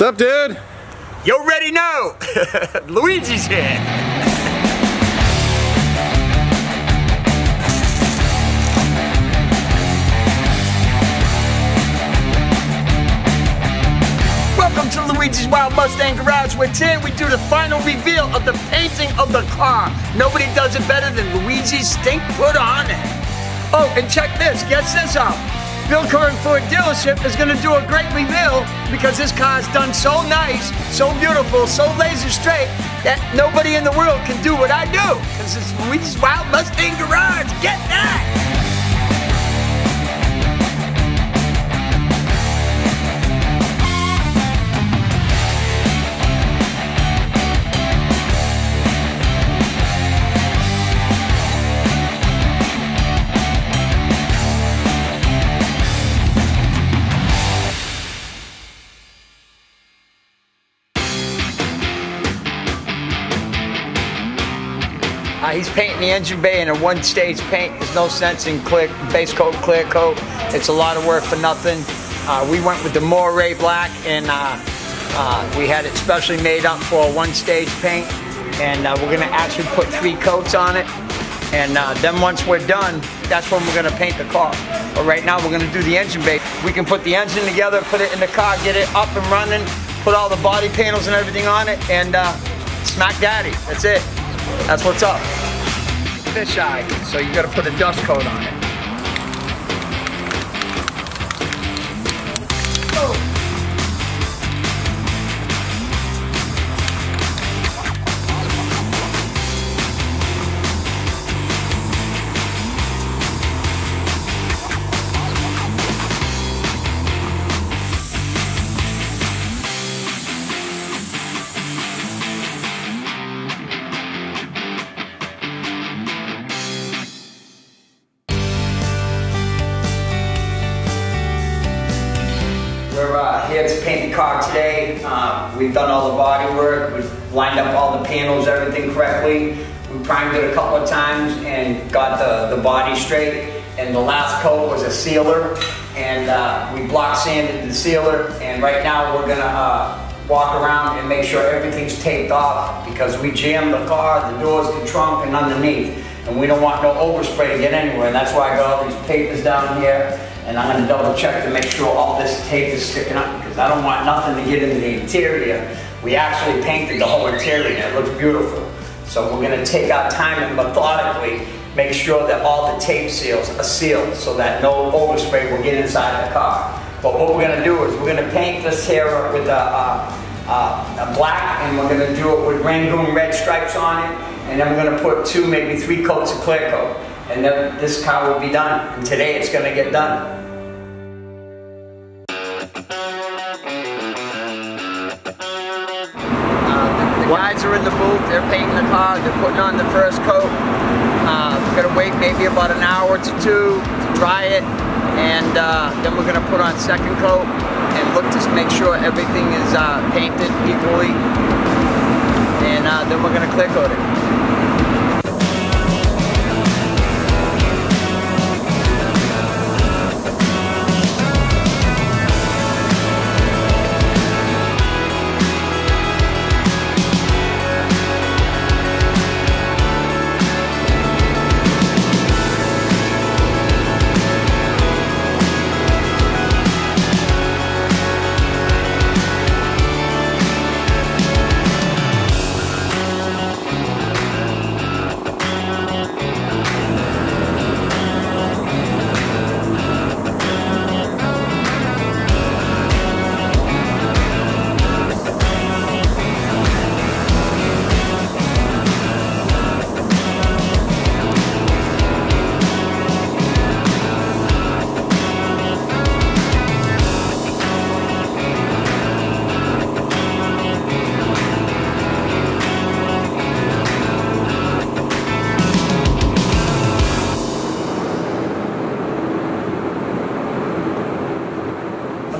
up, dude? You already know. Luigi's here. Welcome to Luigi's Wild Mustang Garage, where today we do the final reveal of the painting of the car. Nobody does it better than Luigi's stink put on it. Oh, and check this, guess this out. Bill Curran Ford dealership is going to do a great reveal because this car is done so nice, so beautiful, so laser straight that nobody in the world can do what I do. Because it's Luigi's Wild Mustang Garage. Get that! He's painting the engine bay in a one-stage paint. There's no sense in base coat, clear coat. It's a lot of work for nothing. We went with the Moray black, and we had it specially made up for a one-stage paint. And we're gonna actually put 3 coats on it. And then once we're done, that's when we're gonna paint the car. But right now, we're gonna do the engine bay. We can put the engine together, put it in the car, get it up and running, put all the body panels and everything on it, and smack daddy. That's it. That's what's up. Fish eye, so you gotta put a dust coat on it. Oh. We're here to paint the car today. We've done all the body work. We've lined up all the panels, everything correctly. We primed it a couple of times and got the body straight. And the last coat was a sealer. And we block sanded the sealer. And right now we're gonna walk around and make sure everything's taped off because we jammed the car, the doors, the trunk, and underneath. And we don't want no overspray to get anywhere. And that's why I got all these papers down here. And I'm gonna double check to make sure all this tape is sticking up because I don't want nothing to get into the interior. We actually painted the whole interior and it looks beautiful. So we're gonna take our time and methodically make sure that all the tape seals are sealed so that no overspray will get inside the car. But what we're gonna do is we're gonna paint this here with a black, and we're gonna do it with Rangoon red stripes on it. And then we're gonna put 2, maybe 3 coats of clear coat. And then this car will be done. And today it's gonna get done. The guys are in the booth, they're painting the car, they're putting on the first coat. We're gonna wait maybe about an hour to 2 to dry it. And then we're gonna put on second coat and look to make sure everything is painted equally. And then we're gonna clear coat it.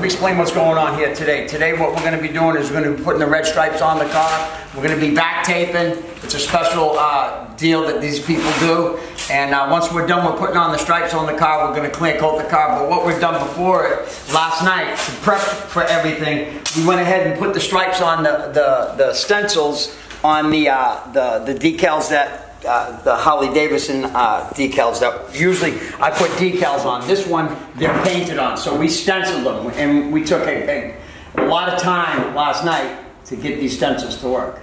Explain what's going on here today. Today what we're going to be doing is we're going to be putting the red stripes on the car. We're going to be back taping. It's a special deal that these people do. And once we're done with putting on the stripes on the car, we're going to clear coat the car. But what we've done before it, last night, to prep for everything, we went ahead and put the stripes on the stencils on the decals that, the Harley Davidson decals that usually I put decals on. This one, they're painted on. So we stenciled them, and we took a lot of time last night to get these stencils to work.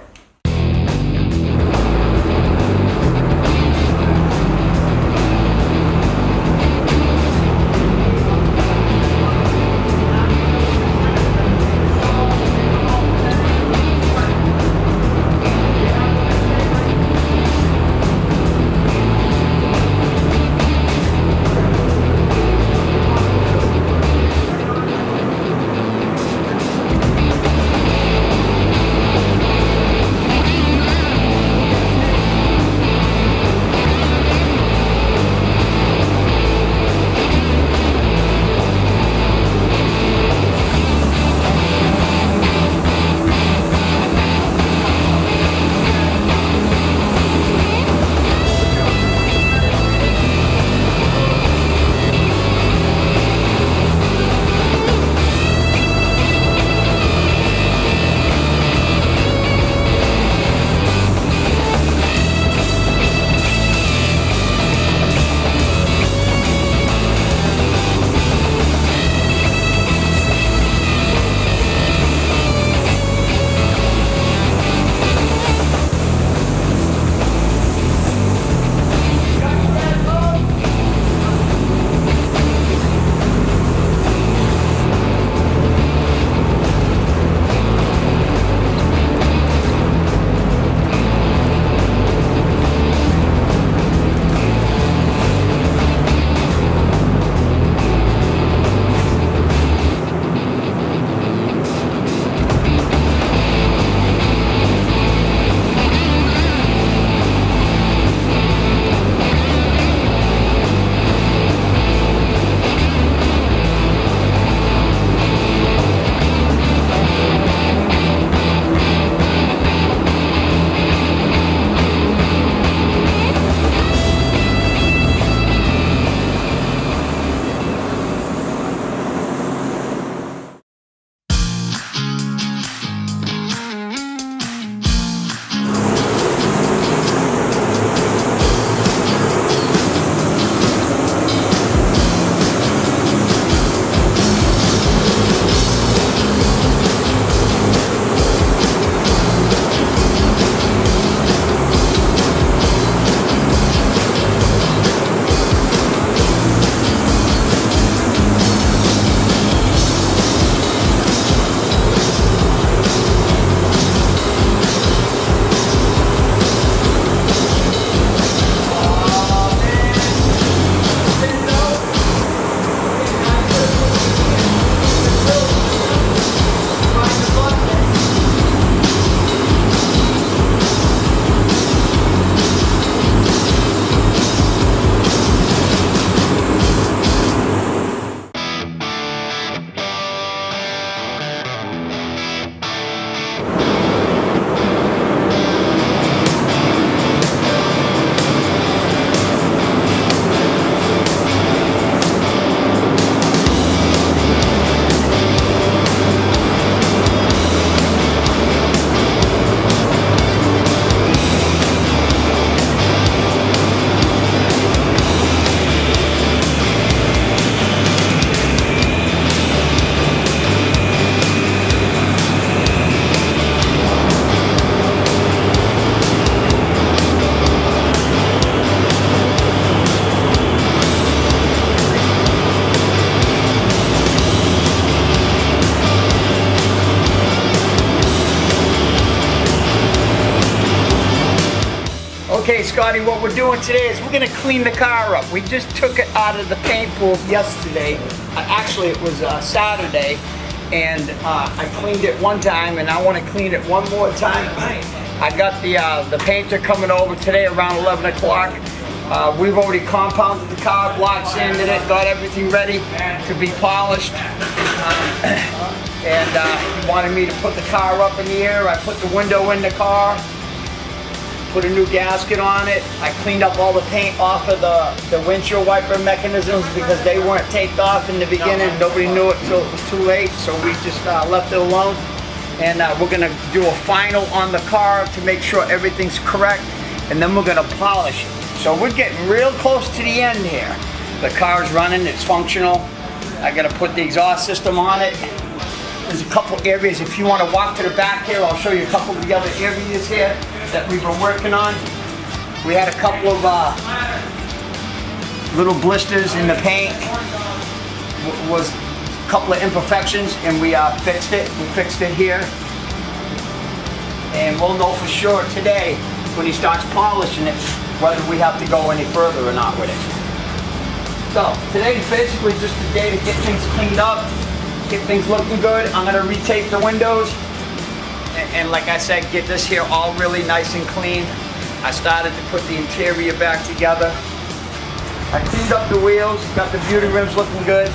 Okay, Scotty, what we're doing today is we're gonna clean the car up. We just took it out of the paint booth yesterday. Actually, it was Saturday, and I cleaned it one time, and I want to clean it one more time. I got the painter coming over today around 11 o'clock. We've already compounded the car, block sanded it, got everything ready to be polished. And he wanted me to put the car up in the air. I put the window in the car. put a new gasket on it. I cleaned up all the paint off of the windshield wiper mechanisms because they weren't taped off in the beginning. Nobody knew it until it was too late, so we just left it alone. And we're gonna do a final on the car to make sure everything's correct, and then we're gonna polish it. So we're getting real close to the end here. The car's running, it's functional. I gotta put the exhaust system on it. There's a couple areas, if you want to walk to the back here, I'll show you a couple of the other areas here that we've been working on. We had a couple of little blisters in the paint. Was a couple of imperfections, and we fixed it. We fixed it here. And we'll know for sure today, when he starts polishing it, whether we have to go any further or not with it. So, today's basically just the day to get things cleaned up. Get things looking good. I'm going to retape the windows and like I said, get this here all really nice and clean. I started to put the interior back together. I cleaned up the wheels, got the beauty rims looking good.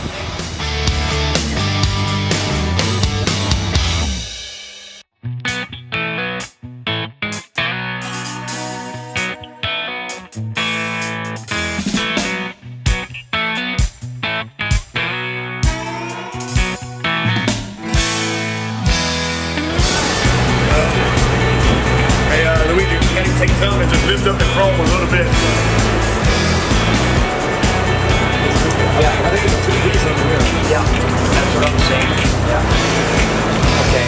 Take some and just lift up the chrome a little bit. Yeah, I think it's 2 pieces on the rear. Yeah, that's what I'm saying. Yeah. Okay.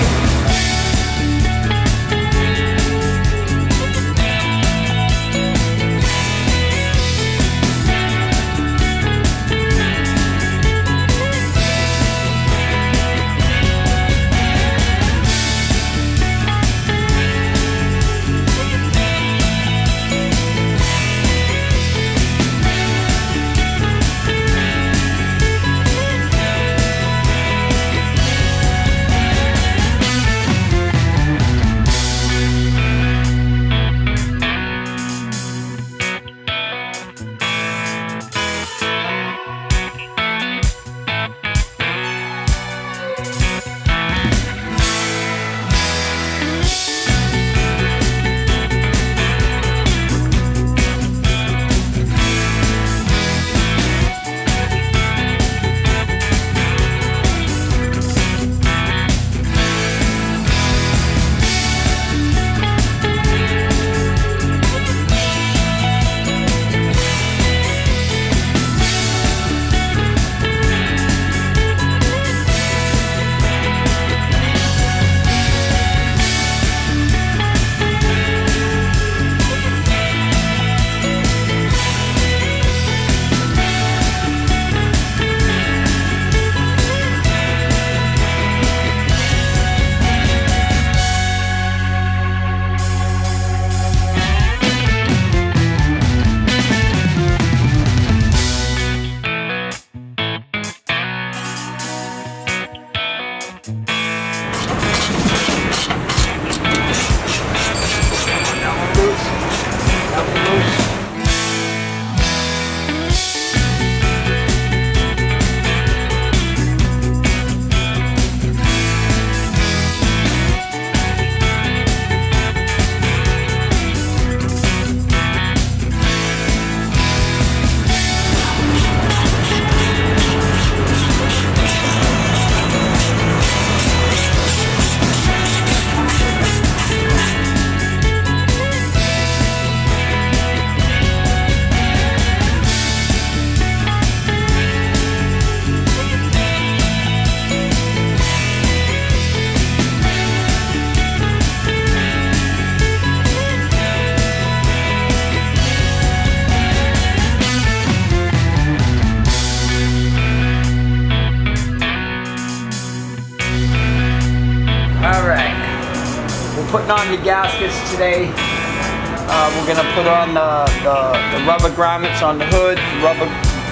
Putting on the gaskets today. We're gonna put on the rubber grommets on the hood, rubber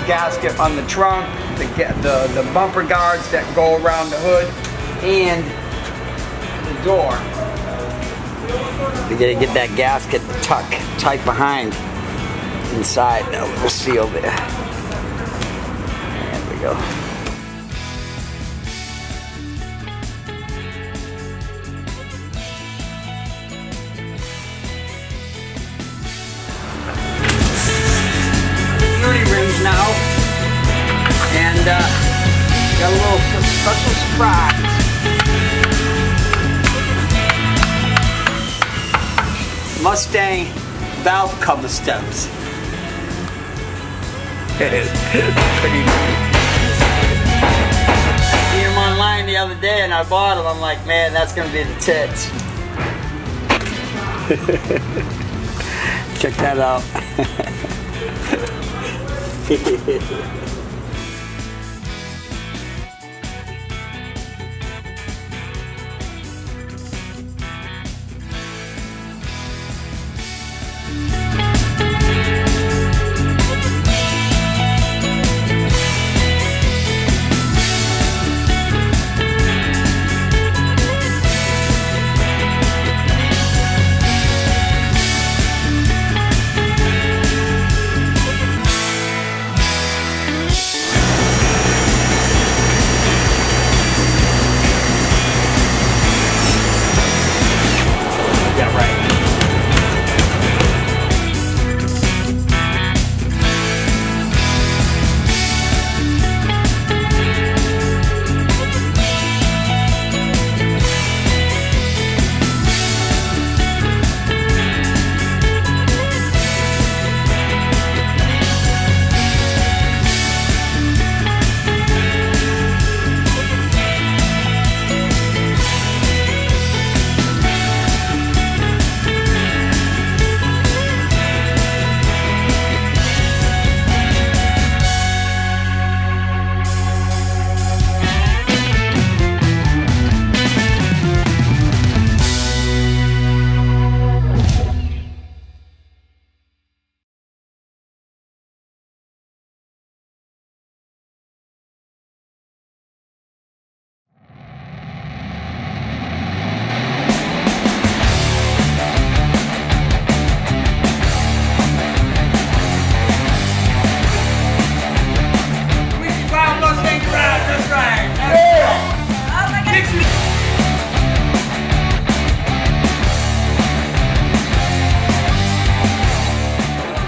gasket on the trunk, the bumper guards that go around the hood, and the door. We gotta get that gasket tight behind inside. Now we'll seal there. There we go. little special surprise. Mustang valve cover steps. Pretty nice. Seen them online the other day and I bought them. I'm like, man, that's gonna be the tits. Check that out.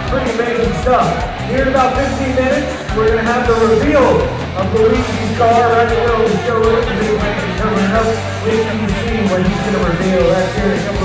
Pretty amazing stuff. Here in about 15 minutes, we're going to have the reveal of Luigi's car right here on the showroom. We're going to come up. Wait till you see what he's going to reveal. That's here in a couple